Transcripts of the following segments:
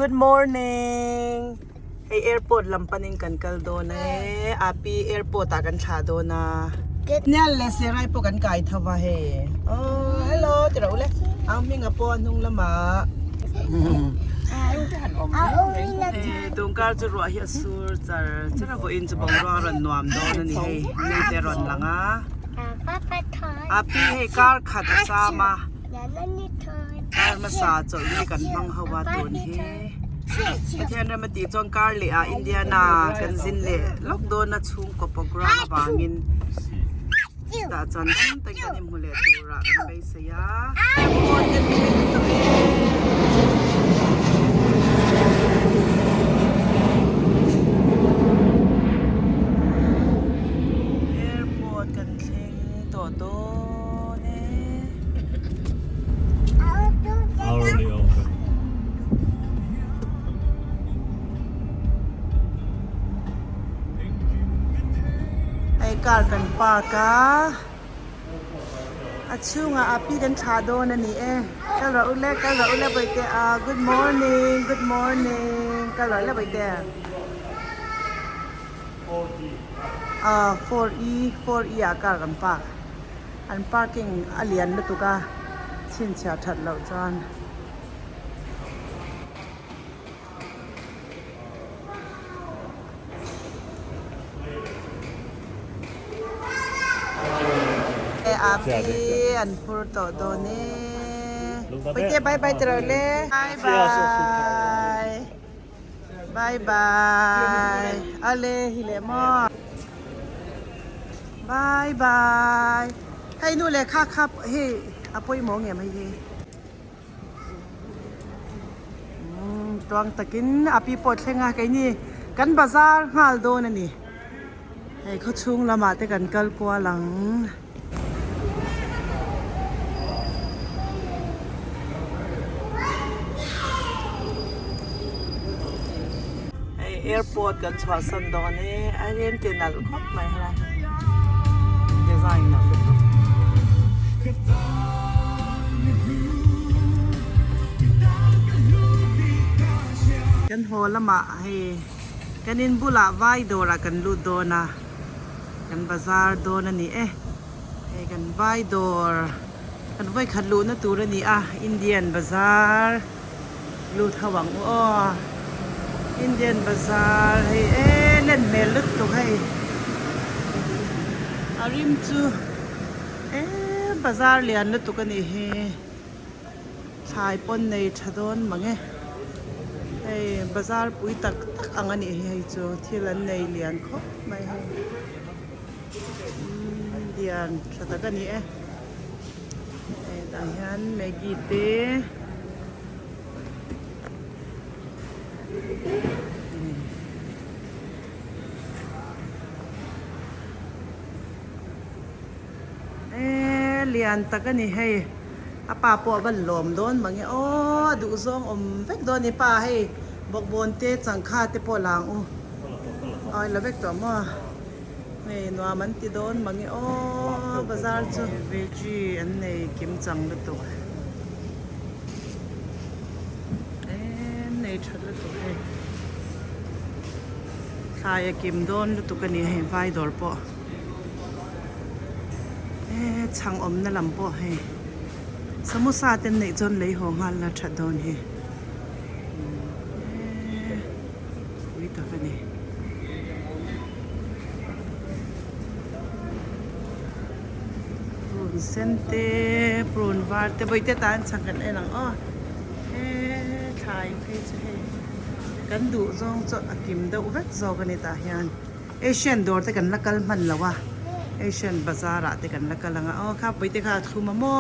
Good morning. Hey airport lampaning kan kaldo na api airport akan chado na. Nyal le serai po kan kai thawa he. Oh hello tira ule. Ang minga po anong lama. Tungkar chu ro hi sur char chira bo in chu bang ro ran nuam do na ni he. Ni te ron langa. Api he kar khat sama. Kar masa chol ni kan bang hawa ton he. Pathian ramati chong kar le a India na kan zin le lockdown na chung ko program bangin ta chan ta kan im hule tura kan bai se ya airport kan thing to do ne Hourly open. ay car kan park a achunga api kan chado na ni kala ule baite good morning kala ule baite 4E a car kan park an parking alian na tuka chin cha that lo chan api an pur to do ne baite bye trole bye ale hile mo byeให้นู่นเลยครับเฮ้apoi mo nge mai he tuang takin api pot thenga kai ni kan bazar ngal do na ni hei kho chung lama te kan kal kwa lang airport kan chwa san do ne alien te nal khop mai hala design na kan ho lama he kanin bula vai do ra kan lu do na kan bazar do na ni he kan vai dor kan vai khat lu na tu ra ni Indian bazar lu thawang o Indian Bazaar hey len melut to hey arim chu bazaar lian na to kani he thai pon nei thadon mange hey bazaar pui tak angani he chu thilan nei lian kho mai he dian thata kani dang han megi te lian takani hey apa po ban lom don mangi du zong vek don ni pa hey bok bon te changkha te po lang ai la vek to ma nei no man ti don mangi bazar chu veggie an nei kim chang lu to nei thot lu to hey khai kim don lu to kani hey vai dor po chang na lam po he samosa ten nei chon lei ho ngal na thadon he ui ta kani prun sente prun var te boite tan chang kan elang thai phe che he kan du zong cho akim da uvet zo kani ta hian Asian dor te kan lakal man lawa Asian Bazaar te kan lakalanga kha boite kha thuma mo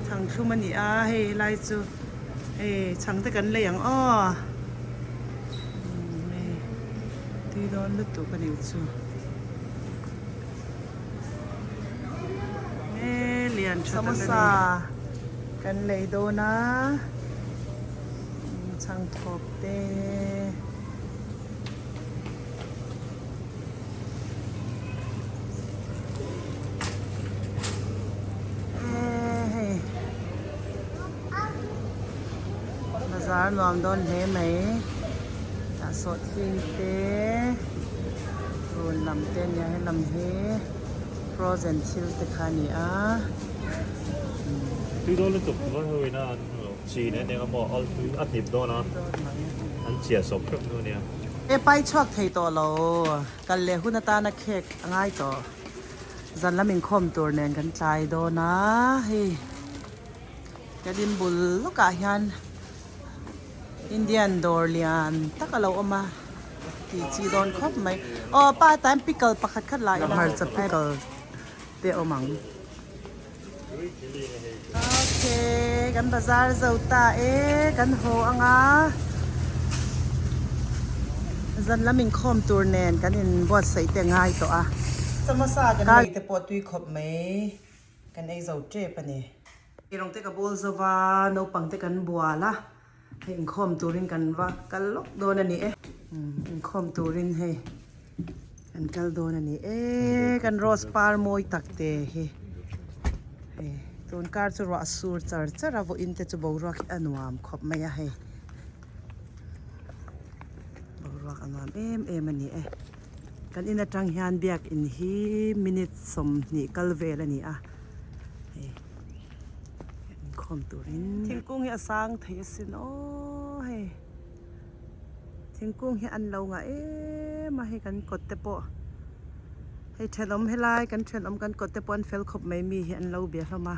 thang thuma ni he lai chu chang te kan leyang ti don lu tu kan chu lian samosa kan lei do na chang thok te าร์นวมโดนเฮไหมตาสดจริงเต้รูนลำเต้นยังให้ลำเฮ frozen chill ตะคานี่อ่ะ Tuy đó liên tục có hơi na chỉ nên nếu mà all thứ ăn thịt đó nó ăn chè sốt rất luôn nè เอไปชอบไทยตัวเรากันเลยหุ่นตานักเค้กง่ายต่อจันละมิงคอมตัวเนนกันใจโดนะเฮ้จะดินบุลลูกกาฮันอินเดียนดอร์เลียนตักเราออกมาที่จีโดนครบไหมอ๋อป้าตามปิกเกิลปักขัดขัดลายมาจะปิกเกิลเตะอมังโอเคกันบาซาร์เจ้าตากันโหอ่างจันละมิงคอมตัวเนนกันอินบอดใส่แต่ง่ายตัวอ่ะจะมาซากันเลยแต่ปวดตุยขบไหมกันไอเจ้าเจ็บปะเนี่ยอีลงเตะกับโบลซาวาโนปังเตะกันบัวละให้อินคอมตัวรินกันว่ากันล็อกโดนอันนี้อินคอมตัวรินให้กันกัลโดนอันนี้กันโรสปาร์มอยตักเตะให้ตัวการจะรักสูรจัดจะรับอินเตจะบอกรักอันวามขบไหมอะให้บอกรักอันวามอันนี้กันอินจังฮันเบียกอินฮีมินิทสมนี่กัลเวลนี่อ่ะคอมตัวรินทิ้งกุ้งเฮียสร้างเทสินโอ้เฮทิ้งกุ้งเฮียอันเราไงมาให้กันกดเตปะให้เชลอมให้ลายกันเชลอมกันกดเตปอนเฟลขบไม่มีเฮียอันเราเบียร์เข้ามา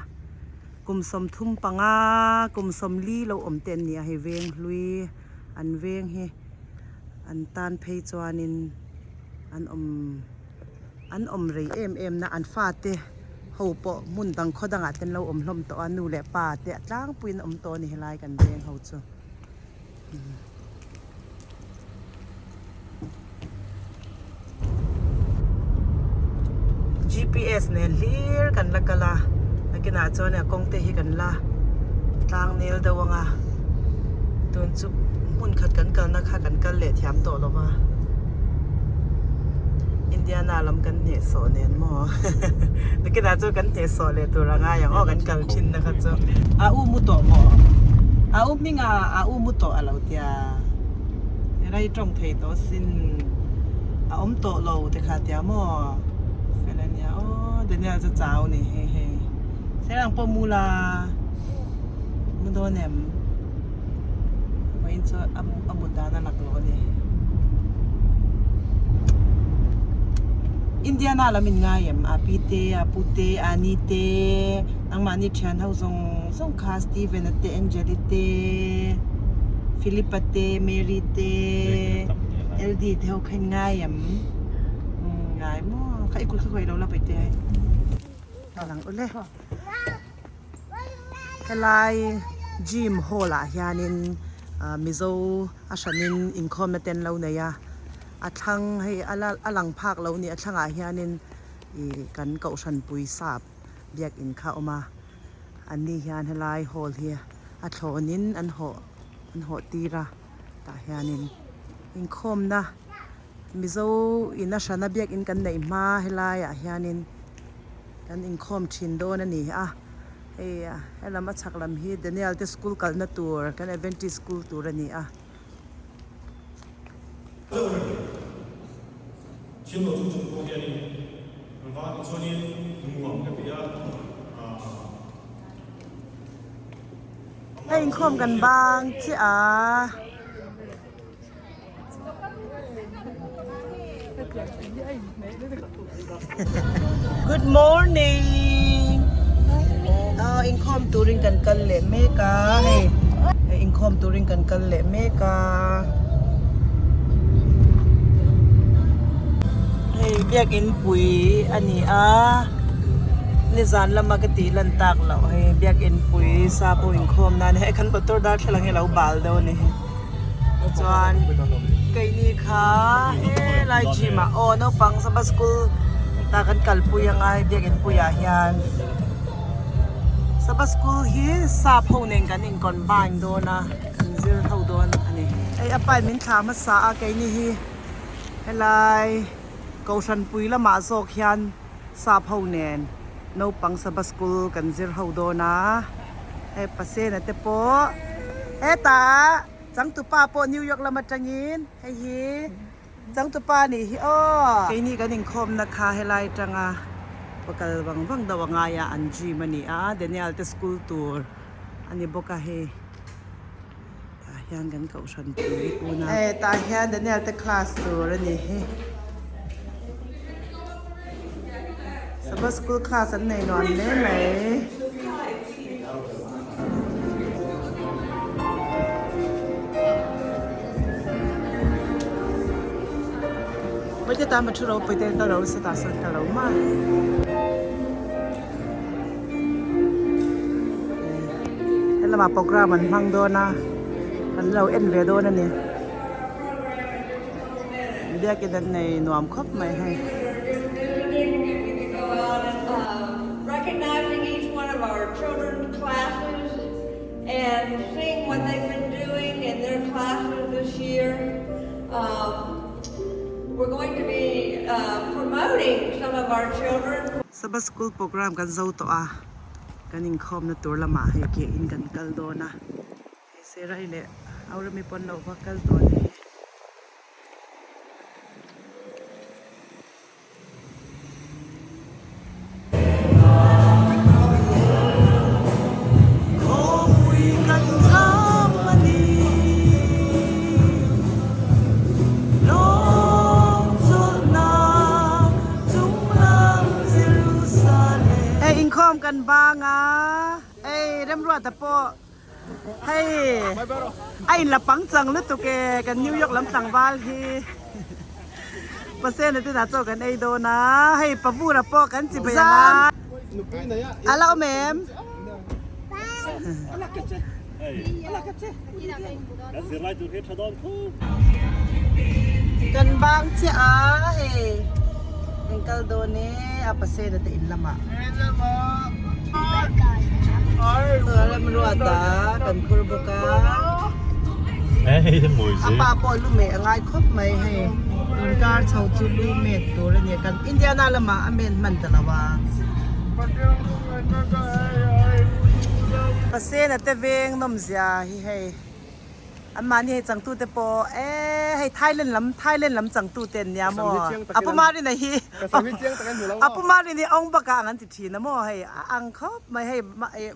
กุมสมทุ่มปังกุมสมลี่เราอมเต็นเนี่ยให้เวงลุยอันเวงเฮอันตานเพย์จวานินอันอมเรย์นะอันฟาเตหูปะมุนดังข้อดังอาจเป็นเราอมลมตัวนูแหละป่าเตะจ้างปุยนอมตัวนี่ให้ลายกันเรียงเขาจ้ะGPS เนี่ยเลียกันละกันละนักกินอาจเนี่ยกงเตะให้กันละทางเนลเดวังอ่ะตัวจุบมุนขัดกันนะคะกันเละแถมตัวเรามาอินเดียนาลำกันเหตุโซเนียนมอนักกีฬาเจ้ากันเหตุโซเลยตัวละง่ายอย่างออกกันกัลชินนะคะเจ้าอูมุโตะมออูมิงอูมุโตะเราเดียอะไรตรงไทยตัวสินอมโตะเราแต่ขาเดียมอเฟลเนียโอ้เดี๋ยวนี้จะเจ้านี่เฮ้เสียงปมูลามันโดนแหนมไปอินเซอร์อมุดานาหลักโลนี่อินเดียน่าละมินง่ายอ่ะอาปีเตอาปูเตอานีเตอังมานิชันเขาส่งคาสตีเวนเตแองเจลิเตฟิลิปเตเมริเตเอลดีเท่าขึ้นง่ายอ่ะง่ายมั้งใครคุยเราละไปเตะหลังอุ้ยเลยกลายจิมโฮล่ะยานินมิโซอาชันินอินคอมเมเตนเราเนี่ยอาทังให้อลังภาคเราเนี่ยช่างอาเฮียนินกันเก่าชันปุยสาบเบียกอินข้าวมาอันนี้เฮียนให้ลายโฮลเฮียอาโถนินอันโหตีระตาเฮียนินอินคมนะมิโซอินนัชนาเบียกอินกันไหนมาให้ลายอาเฮียนินกันอินคมชินโดนั่นนี่ให้เรามาชักลำฮีเดนิเอลที่สกูลกันนัตตัวกันเอเวนตี้สกูลตัวนี่신도 중증 보견이 과학 천인 궁금함에 대한 ให้อินคมกันบ้างที่Good morning อินคอมตูริงกันเละเมกาให้อินคอมตูริงกันเละเมกาให้เบียกอินปุ๋ยอันนี้นิจานละมากติลันตักเราให้เบียกอินปุ๋ยซาปูอินคอมนั่นให้คันปัตตอร์ดัชลังให้เราบาลเดวนี่จวนไก่นี่ค่ะไลจิมาโอ้นปังสบัสกุลตากันกัลปุยยังไงเบียกอินปุ๋ยอาหยันสบัสกุลฮีซาปูเน่งกันอินก่อนบ้านโดนะคันซิลเท่าโดนอันนี้ไอ้อพาร์ตเมนต์ขามาซาไก่นี่ฮีให้ไลกชันปุยละมาโซกยันซาพาวเนนโนปังสบัสกุลกันซิรฮาวโดนะเอปัสเซนเตโปเอตา จังตุปาโปนิวยอร์กละมาจังยินให้ฮีจังตุปานี่ฮีอ้อไอ้นี่ก็นิ่งคมนะคะให้ไล่จังอ่ะปกติบางดาวงายอันจีมันนี่เดี๋ยวนี้อัลเทสคูลทัวร์อันนี้บอกให้ยังกันเขาชันปีกูนะตาเฮียเดี๋ยวนี้อัลเทคลาสทัวร์นี่สำหรับสกูลคลาสอันไหนนอนได้ไหมไม่ได้ตามมาชุดเราไปเดินตลาดสตาร์สันตลาดมาแล้วมาโปรแกรมมันพังโดนะมันเราเอ็นเวโดนั่นเนี่ยเรียกกันในหน่วมครบไหมให้ recognizing each one of our children's classes and seeing what they've been doing in their classes this year. We're going to be promoting some of our children. สบัสกูลโปรแกรมกันเจ้าตัวกันอินคอมนะตัวละหมาให้เกี่ยอินกันกัลโดนะเสร็จไรเลยเอาเรื่องมีปนเราว่ากัลโดนี่กันบ้างอ่ะเอ้เริ่มรัวแต่พอให้ไอ้ละปังจังลึกตัวแกกันนิวยอร์กลำสังบาลที่เปอร์เซ็นต์ที่น่าเจ้ากันไอ้โดนะให้ปะบูระปอกันจิบยาอะไรเอาแม่ม กันบางเจ้าเฮ้เป็นกัลโดเน่อาเปอร์เซ็นต์แต่อินละมาเริ่มรัวตากันคุรบกาอาปาปอยลูเมง่ายครบไหมให้อินการชาวจูลูเมตตัวเนี่ยกันอินเดียนาละมาอเมนมันตะละวาเปอร์เซ็นต์แต่เวงนมเสียให้อันมานี่ให้จังตู้เตปอให้ไทยเล่นล้ำจังตู้เต็นเนี่ยมออาปุมารินะฮีอาปุมารินี่องค์ประกาศนั้นติดทีนะมอให้อังคบไม่ให้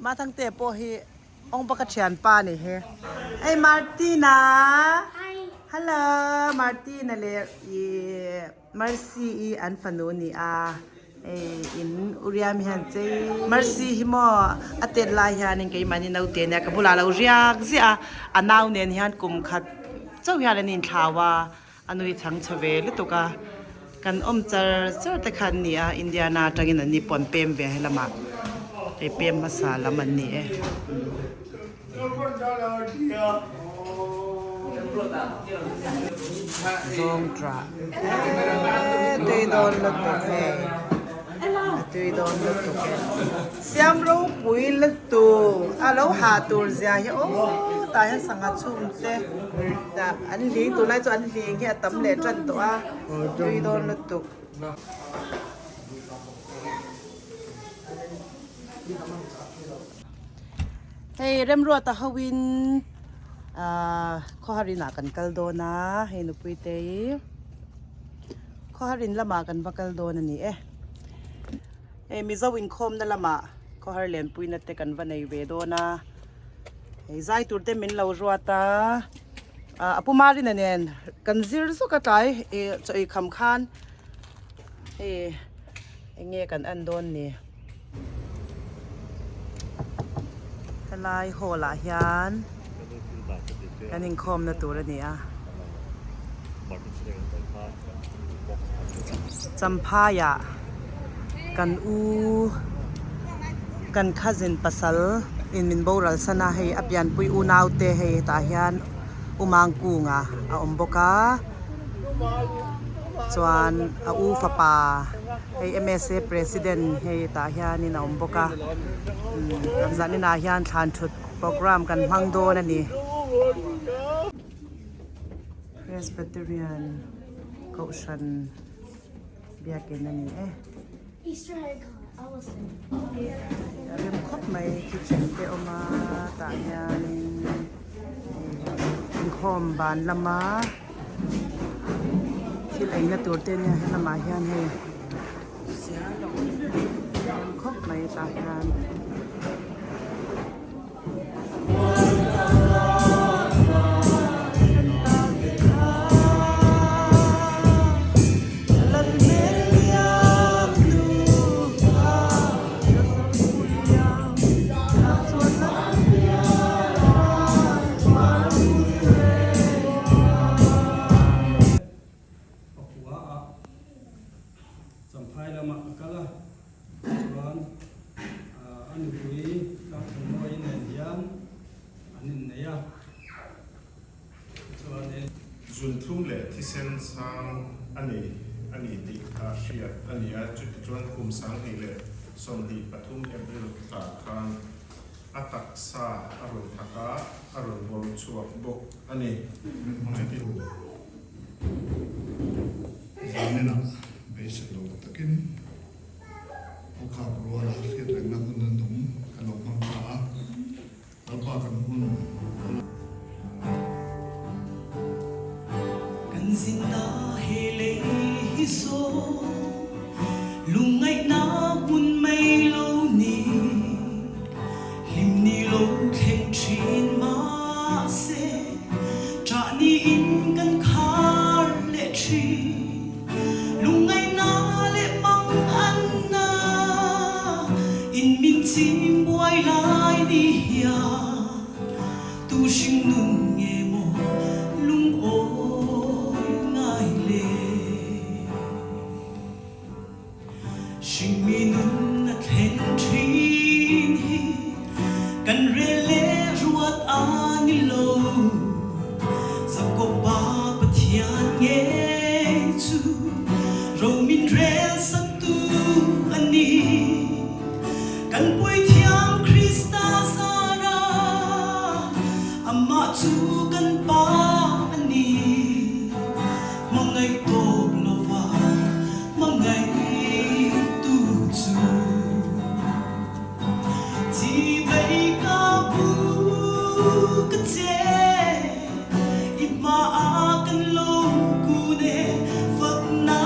มาทั้งเตปอให้องค์ประกาศเชียนป้านี่เฮไอ้มาร์ตินาฮัลโหลมาร์ตินาเลยมาร์ซีอันฟันโนนี่in uriam hanche mercy himo atet la hian in kai mani nau te ne ka bula lo riak zia anaw nen hian kum khat chau hian in thlawa anui chang chave lu to ka kan om char te khan ni indiana tangin ani pon pem ve helama ei pem masala man ni dong tra te don la to he tôi đón lực tụ xem lâu quý lực tụ lâu hà tụ ra hiểu tại hắn sang ngắt chung thế đã anh liếng tụ này cho anh liếng cái tấm lệ trần tụ tôi đón lực tụ hey rem ruột ta hawin kho harin akan kaldo na hey nupui te kho harin lama kan bakaldo na ni mi zo in khom na lama ko har len pui na te kan va nei ve do na zai tur te min lo ruata apumari na nen kan zir zo ka tai choi kham khan nge kan an don ni kalai hola hian kan in khom na tur ni champayaกันกันข้าจินปัสสาวะอินมินโบราณสนาให้อับยันปุยอูนาวเตให้ตาฮิยันอุมังกูงอมบกาจวนอูฟปาให้ MSA President ให้ตาฮิยันนี่นะอมบกากันจันนี่นาฮิยันทานชุดโปรแกรมกันพังโดนั่นนี่ Presbyterian เขาชันเบียกินนั่นนี่Easter egg hunt. I was saying. Rim khop mai kitchen te oma ta hian in hom ban lama thil aina tur te nia he lama hian hei sia lo khop mai ta hianสัมภาระมาก็ละส่วนอันนี้ก็ขโมยเงินยันอันนี้เนี่ยส่วนนี้ จุนทุ่มเล่ที่เส้นสร้างอันนี้ติอาเซียอันนี้จุดจวนคุมสังนี่เลยสมดีปทุมเอเบลตาคานอัตักษาอรุณทักะอรุณบรชวบกอันนี้จุดที่ Zamena basic lo takin o kha ro la ke reng na hun dum kan lo mang ka al pa kan hun kan zinda hele hi so lungai na bun mai lo ni lim ni lo khen chin ma se tra ni in kan khar le chi lungai na le mang an na in min chim boy lai ni ya tu sing nun nge mo lung oi ngai le sing mi nun na khen thin hi kan re le ruat ani lo sa ko ba pathian nge chu Romin rel satu ani kan pui thiam Krista sara amma chu kan pa ani mangai tok lova mangai tu chu chi bai ka pu ka che ima a kan lo ku ne fak na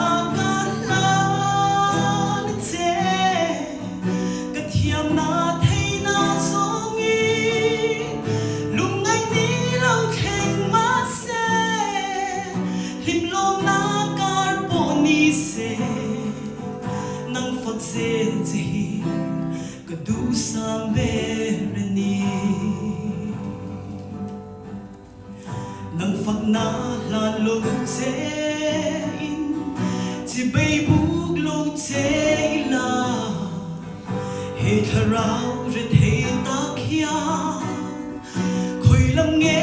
nang phật na la lo che in chỉ bay buk lo che la he tharau re the ta khia khoi lam nge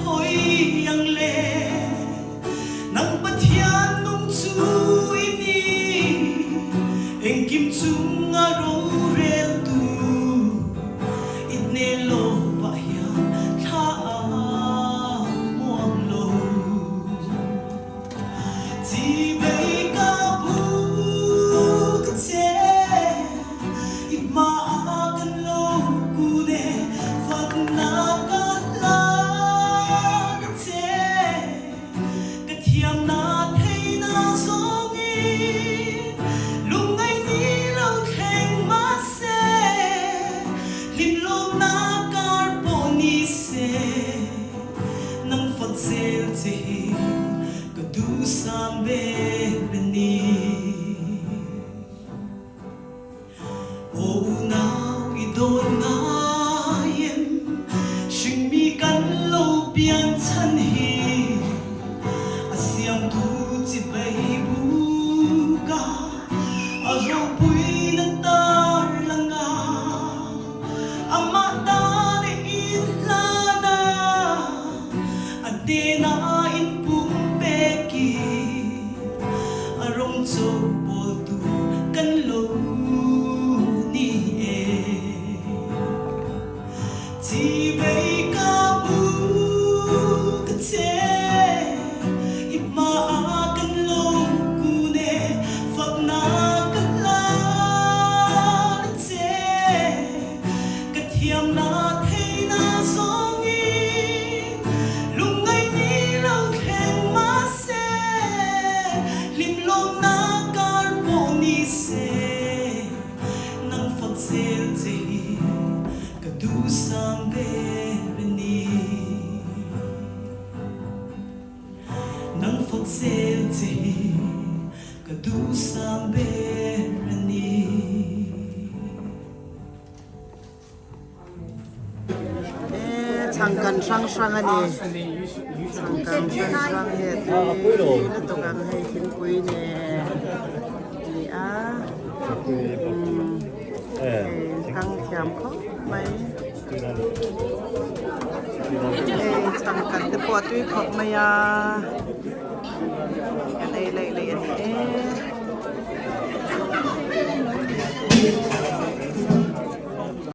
hoi yang le nang pathian nung chu ini eng kim chung a ro rel tu itne lo va ya tha muang lo chi bai ka bu ka che it ma kan lo ku ne phật na ka la ka che ka thiam na thei na song in lung ai ni lo kheng ma se lim lom na kar po ni se nang phật sel chi ka du sam be ni o now I don't know yem sing mi kan lo pian chan hi asiam tu chi bai bu ka a ro pui na tar langa ama ta de in la na ade na in pum pe ki a rong cho bol tu kan lo ni e chi bai ka bu ka che it ma kan lo ku ne phật na kan la che ka thiam na thei na song in lung ai potete che tu samberani 장간 샹샹 아니 장간 샹샹 해 또간 해 흰구이네 이아 강티암코 마이 장간 때 보아투이 컵마야 cái đây lại lại